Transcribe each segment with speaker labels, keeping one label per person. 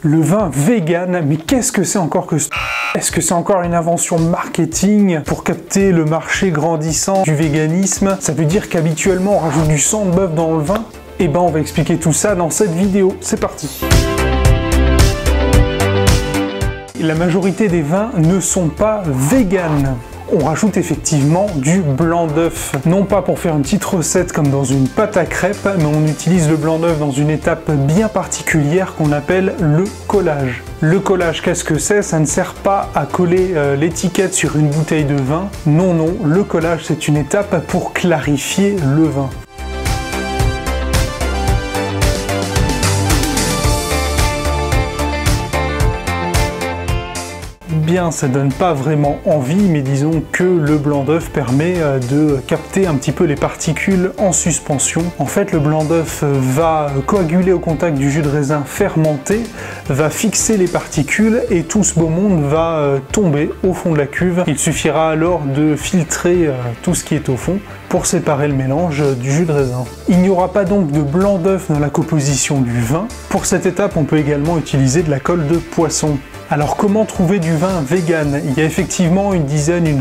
Speaker 1: Le vin vegan, mais qu'est-ce que c'est encore que... Est-ce que c'est encore une invention marketing pour capter le marché grandissant du véganisme? Ça veut dire qu'habituellement on rajoute du sang de bœuf dans le vin? Eh ben on va expliquer tout ça dans cette vidéo, c'est parti. La majorité des vins ne sont pas véganes. On rajoute effectivement du blanc d'œuf. Non pas pour faire une petite recette comme dans une pâte à crêpes, mais on utilise le blanc d'œuf dans une étape bien particulière qu'on appelle le collage. Le collage, qu'est-ce que c'est? Ça ne sert pas à coller l'étiquette sur une bouteille de vin. Non, non, le collage c'est une étape pour clarifier le vin. Bien, ça donne pas vraiment envie, mais disons que le blanc d'œuf permet de capter un petit peu les particules en suspension. En fait, le blanc d'œuf va coaguler au contact du jus de raisin fermenté, va fixer les particules et tout ce beau monde va tomber au fond de la cuve. Il suffira alors de filtrer tout ce qui est au fond pour séparer le mélange du jus de raisin. Il n'y aura pas donc de blanc d'œuf dans la composition du vin. Pour cette étape, on peut également utiliser de la colle de poisson. Alors comment trouver du vin vegan? Il y a effectivement une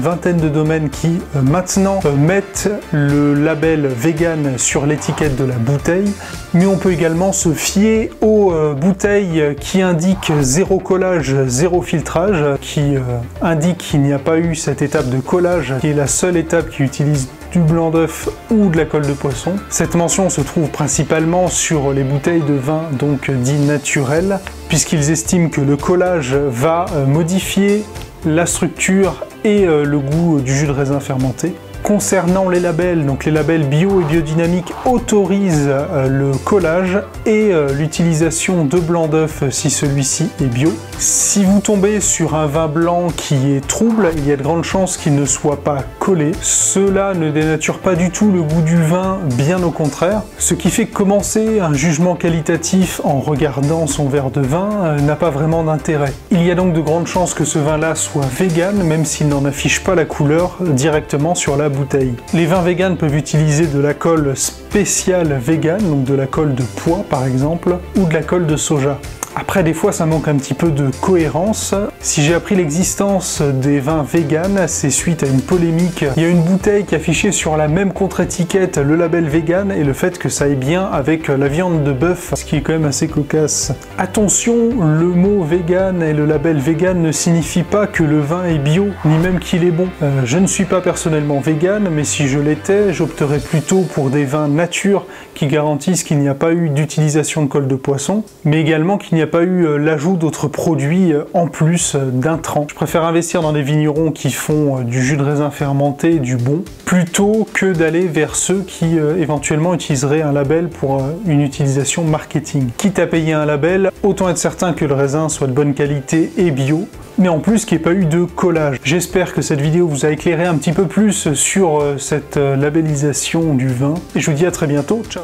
Speaker 1: vingtaine de domaines qui maintenant mettent le label vegan sur l'étiquette de la bouteille, mais on peut également se fier aux bouteilles qui indiquent zéro collage, zéro filtrage, qui indiquent qu'il n'y a pas eu cette étape de collage, qui est la seule étape qui utilise du blanc d'œuf ou de la colle de poisson. Cette mention se trouve principalement sur les bouteilles de vin donc dits naturels, puisqu'ils estiment que le collage va modifier la structure et le goût du jus de raisin fermenté. Concernant les labels, donc les labels bio et biodynamiques autorisent le collage et l'utilisation de blanc d'œuf si celui-ci est bio. Si vous tombez sur un vin blanc qui est trouble, il y a de grandes chances qu'il ne soit pas collé. Cela ne dénature pas du tout le goût du vin, bien au contraire. Ce qui fait que commencer un jugement qualitatif en regardant son verre de vin n'a pas vraiment d'intérêt. Il y a donc de grandes chances que ce vin-là soit vegan, même s'il n'en affiche pas la couleur directement sur la bouteille. Les vins véganes peuvent utiliser de la colle spéciale vegan, donc de la colle de pois par exemple, ou de la colle de soja. Après, des fois, ça manque un petit peu de cohérence. Si j'ai appris l'existence des vins véganes, c'est suite à une polémique. Il y a une bouteille qui affichait sur la même contre-étiquette le label vegan et le fait que ça aille bien avec la viande de bœuf, ce qui est quand même assez cocasse. Attention, le mot vegan et le label vegan ne signifie pas que le vin est bio, ni même qu'il est bon. Je ne suis pas personnellement vegan, mais si je l'étais, j'opterais plutôt pour des vins nature qui garantissent qu'il n'y a pas eu d'utilisation de colle de poisson, mais également qu'il n'y a pas eu l'ajout d'autres produits en plus d'intrants. Je préfère investir dans des vignerons qui font du jus de raisin fermenté, du bon, plutôt que d'aller vers ceux qui éventuellement utiliseraient un label pour une utilisation marketing. Quitte à payer un label, autant être certain que le raisin soit de bonne qualité et bio, mais en plus qu'il n'y ait pas eu de collage. J'espère que cette vidéo vous a éclairé un petit peu plus sur cette labellisation du vin, et je vous dis à très bientôt, ciao!